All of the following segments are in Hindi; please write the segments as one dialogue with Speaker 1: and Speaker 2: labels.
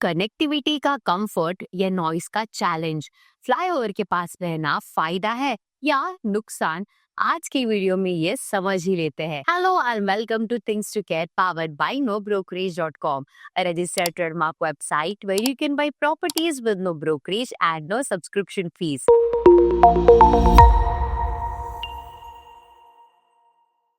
Speaker 1: कनेक्टिविटी का कंफर्ट या नॉइस का चैलेंज, फ्लाईओवर के पास रहना फायदा है या नुकसान? आज की वीडियो में ये समझ ही लेते हैं। Hello and welcome to things to care, powered by nobrokerage.com, a registered trademark website where you can buy properties with no brokerage and no subscription fees.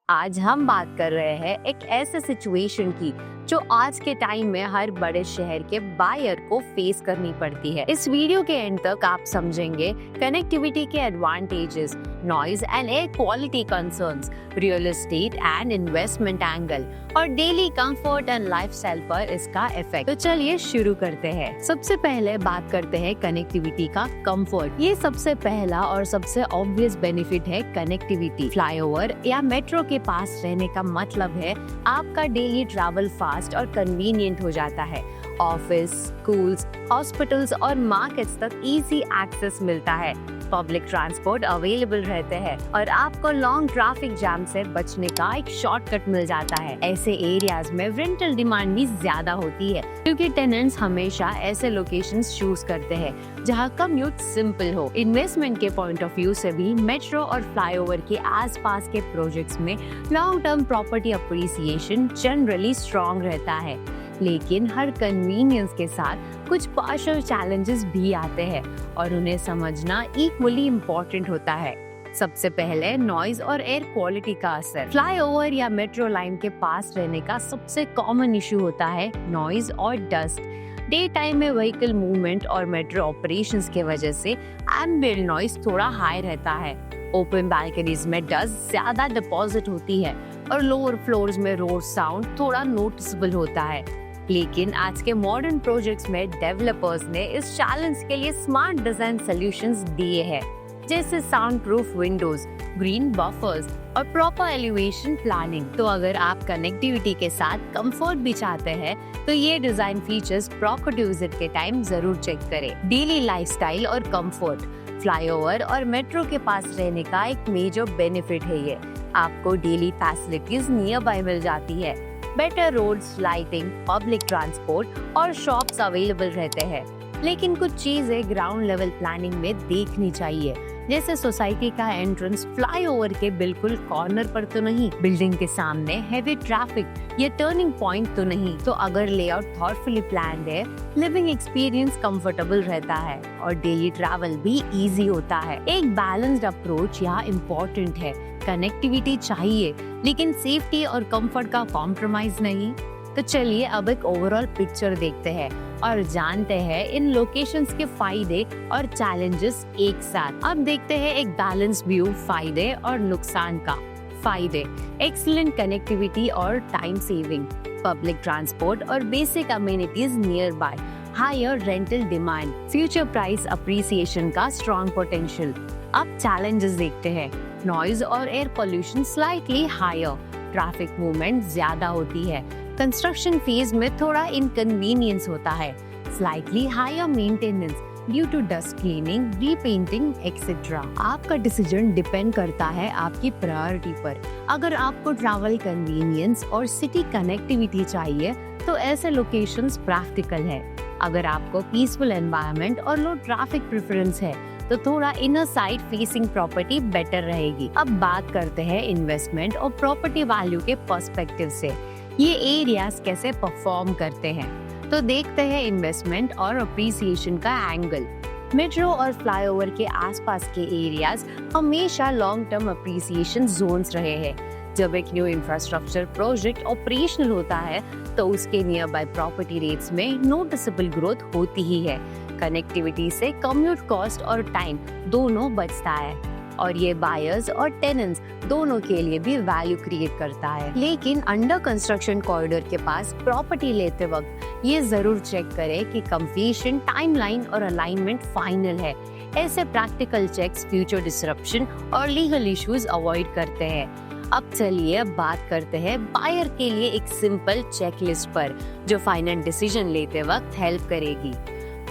Speaker 1: आज हम बात कर रहे हैं एक ऐसे सिचुएशन की जो आज के टाइम में हर बड़े शहर के बायर को फेस करनी पड़ती है। इस वीडियो के एंड तक आप समझेंगे कनेक्टिविटी के advantages, noise and air quality concerns, real estate and investment angle और डेली कंफर्ट एंड लाइफस्टाइल पर इसका इफेक्ट। तो चलिए शुरू करते हैं। सबसे पहले बात करते हैं कनेक्टिविटी का कंफर्ट। ये सबसे पहला और सबसे ऑब्वियस बेनिफिट है कनेक्टिविटी। फ्लाईओवर या मेट्रो के पास रहने का मतलब है आपका डेली ट्रैवल फास्ट और कन्वीनियंट हो जाता है। ऑफिस, स्कूल्स, हॉस्पिटल्स और मार्केट्स तक इजी एक्सेस मिलता है। पब्लिक ट्रांसपोर्ट अवेलेबल रहते हैं और आपको लॉन्ग ट्रैफिक जैम से बचने का एक शॉर्टकट मिल जाता है। ऐसे एरियाज में रेंटल डिमांड भी ज्यादा होती है क्योंकि टेनेंट्स हमेशा ऐसे लोकेशंस चूज करते हैं जहां कम्यूट सिंपल हो। इन्वेस्टमेंट के पॉइंट ऑफ व्यू से भी मेट्रो और फ्लाईओवर के आसपास के प्रोजेक्ट्स में long term property appreciation generally strong रहता है। लेकिन हर कन्वीनियंस के साथ कुछ पार्शियल चैलेंजेस भी आते हैं और उन्हें समझना इक्वली इम्पोर्टेंट होता है। सबसे पहले नॉइज और एयर क्वालिटी का असर। फ्लाईओवर या मेट्रो लाइन के पास रहने का सबसे कॉमन इशू होता है नॉइज और डस्ट। डे टाइम में व्हीकल मूवमेंट और मेट्रो ऑपरेशंस के वजह से एम्बिएंट नॉइज थोड़ा हाई रहता है। ओपन बालकनीज में डस्ट ज्यादा डिपॉजिट होती है और लोअर फ्लोर्स में रोड साउंड थोड़ा नोटिसेबल होता है। लेकिन आज के मॉडर्न प्रोजेक्ट्स में डेवलपर्स ने इस चैलेंज के लिए स्मार्ट डिजाइन सॉल्यूशंस दिए हैं, जैसे sound proof Windows, green buffers और प्रॉपर एलिवेशन प्लानिंग। तो अगर आप कनेक्टिविटी के साथ कंफर्ट भी चाहते हैं तो ये डिजाइन फीचर्स प्रॉपर्टी विजिट के टाइम जरूर चेक करें। डेली लाइफस्टाइल और कंफर्ट। फ्लाईओवर और मेट्रो के पास रहने का एक मेजर बेनिफिट है ये। आपको डेली फैसिलिटीज नियर बाय मिल जाती है। Better roads, lighting, public transport और शॉप्स अवेलेबल रहते हैं। लेकिन कुछ चीजें ग्राउंड लेवल प्लानिंग में देखनी चाहिए, जैसे सोसाइटी का एंट्रेंस फ्लाईओवर के बिल्कुल कॉर्नर पर तो नहीं, बिल्डिंग के सामने हैवी ट्रैफिक या टर्निंग पॉइंट तो नहीं। तो अगर लेआउट थॉटफुली प्लान्ड है, लिविंग एक्सपीरियंस कंफर्टेबल रहता है और डेली ट्रैवल भी इजी होता है। एक बैलेंस्ड अप्रोच यहाँ इम्पोर्टेंट है। कनेक्टिविटी चाहिए लेकिन सेफ्टी और कंफर्ट का कॉम्प्रोमाइज नहीं। तो चलिए अब एक ओवरऑल पिक्चर देखते हैं और जानते हैं इन लोकेशंस के फायदे और चैलेंजेस एक साथ। अब देखते हैं एक बैलेंस व्यू फायदे और नुकसान का। फायदे: एक्सीलेंट कनेक्टिविटी और टाइम सेविंग, पब्लिक ट्रांसपोर्ट और basic amenities nearby, higher rental demand, future price appreciation का स्ट्रॉन्ग पोटेंशियल। अब चैलेंजेस देखते हैं। नॉइज और air pollution slightly higher, traffic movement ज्यादा होती है, कंस्ट्रक्शन फेज में थोड़ा इनकन्वीनियंस होता है, slightly higher maintenance due to dust cleaning, repainting etcetera. आपका डिसीजन डिपेंड करता है आपकी प्रायोरिटी पर। अगर आपको ट्रैवल कन्वीनियंस और सिटी कनेक्टिविटी चाहिए तो ऐसे लोकेशंस प्रैक्टिकल है। अगर आपको पीसफुल एनवायरनमेंट और लो ट्रैफिक प्रेफरेंस है तो थोड़ा inner side facing property better रहेगी। अब बात करते हैं इन्वेस्टमेंट और प्रॉपर्टी वैल्यू के पर्सपेक्टिव से ये एरियाज कैसे परफॉर्म करते हैं। तो देखते हैं इन्वेस्टमेंट और अप्रिसिएशन का एंगल। मेट्रो और फ्लाईओवर के आसपास के एरियाज हमेशा लॉन्ग टर्म अप्रिसिएशन जोन्स रहे हैं। जब एक न्यू इंफ्रास्ट्रक्चर प्रोजेक्ट ऑपरेशनल होता है तो उसके नियर बाय प्रॉपर्टी रेट्स में नोटिसेबल ग्रोथ होती ही है। कनेक्टिविटी से कम्यूट कॉस्ट और टाइम दोनों बचता है और ये बायर्स और टेनेंट्स दोनों के लिए भी वैल्यू क्रिएट करता है। लेकिन अंडर कंस्ट्रक्शन कॉरिडोर के पास प्रॉपर्टी लेते वक्त ये जरूर चेक करें कि कंप्लीशन टाइमलाइन और अलाइनमेंट फाइनल है। ऐसे प्रैक्टिकल चेक्स फ्यूचर डिसरप्शन और लीगल इश्यूज अवॉइड करते हैं। अब चलिए बात करते हैं बायर के लिए एक सिंपल चेकलिस्ट पर जो फाइनल डिसीजन लेते वक्त हेल्प करेगी।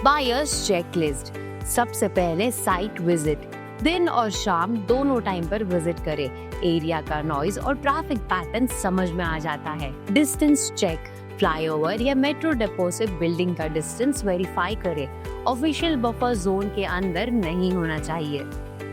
Speaker 1: Buyers checklist. सबसे पहले साइट विजिट। दिन और शाम दोनों टाइम पर विजिट करें। एरिया का नॉइज और ट्रैफिक पैटर्न समझ में आ जाता है। Distance check. फ्लाईओवर या मेट्रो डिपो से बिल्डिंग का डिस्टेंस वेरीफाई करें। ऑफिशियल बफर जोन के अंदर नहीं होना चाहिए।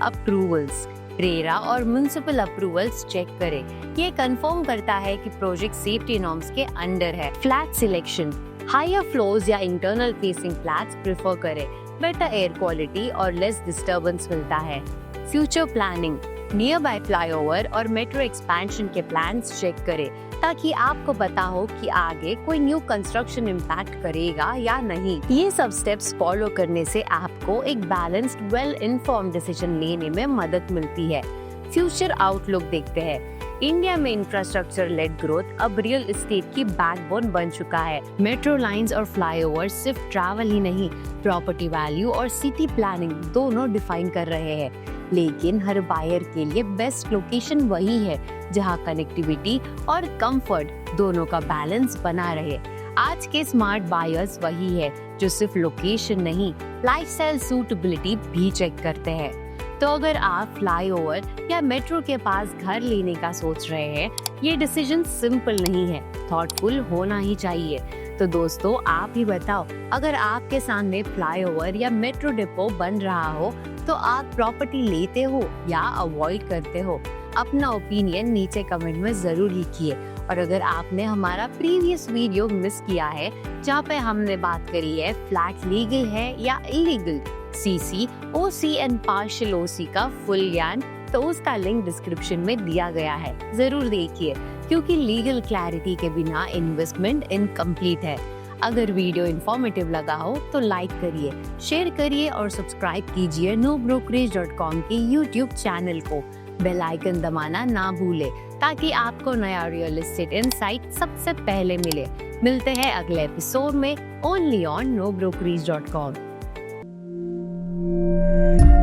Speaker 1: अप्रूवल्स, रेरा और म्युनिसिपल अप्रूवल्स चेक करें। ये कंफर्म करता है कि प्रोजेक्ट सेफ्टी नॉर्म्स के अंडर है। फ्लैट सिलेक्शन, हायर फ्लोर्स या इंटरनल फेसिंग फ्लैट्स प्रेफर करें। बेटर एयर क्वालिटी और लेस डिस्टर्बेंस मिलता है। Future planning, nearby flyover और मेट्रो एक्सपेंशन के प्लान्स चेक करें ताकि आपको पता हो कि आगे कोई न्यू कंस्ट्रक्शन इम्पैक्ट करेगा या नहीं। ये सब स्टेप्स फॉलो करने से आपको एक बैलेंस्ड, वेल इन्फॉर्म्ड डिसीजन लेने में मदद मिलती है। फ्यूचर आउटलुक देखते हैं। इंडिया में इंफ्रास्ट्रक्चर लेड ग्रोथ अब रियल एस्टेट की बैकबोन बन चुका है। मेट्रो लाइंस और फ्लाईओवर सिर्फ ट्रैवल ही नहीं, प्रॉपर्टी वैल्यू और सिटी प्लानिंग दोनों डिफाइन कर रहे हैं। लेकिन हर बायर के लिए बेस्ट लोकेशन वही है जहां कनेक्टिविटी और कंफर्ट दोनों का बैलेंस बना रहे। आज के स्मार्ट बायर्स वही है जो सिर्फ लोकेशन नहीं, लाइफस्टाइल सूटेबिलिटी भी चेक करते हैं। तो अगर आप फ्लाईओवर या मेट्रो के पास घर लेने का सोच रहे हैं, ये डिसीजन सिंपल नहीं है, थॉटफुल होना ही चाहिए। तो दोस्तों, आप ही बताओ, अगर आपके सामने फ्लाईओवर या मेट्रो डिपो बन रहा हो तो आप प्रॉपर्टी लेते हो या अवॉइड करते हो? अपना ओपिनियन नीचे कमेंट में जरूर लिखिए। और अगर आपने हमारा प्रीवियस वीडियो मिस किया है जहाँ पे हमने बात करी है फ्लैट लीगल है या illegal, CC, OC and partial OC का फुल ज्ञान, तो उसका लिंक डिस्क्रिप्शन में दिया गया है, जरूर देखिए, क्योंकि लीगल क्लैरिटी के बिना इन्वेस्टमेंट इनकम्प्लीट है। अगर वीडियो इन्फॉर्मेटिव लगा हो तो लाइक करिए, शेयर करिए और सब्सक्राइब कीजिए nobrokerage.com के YouTube चैनल को। बेल आइकन दबाना ना भूले ताकि आपको नया रियल एस्टेट इनसाइट सबसे पहले मिले। मिलते हैं अगले एपिसोड में ओनली ऑन nobrokerage.com।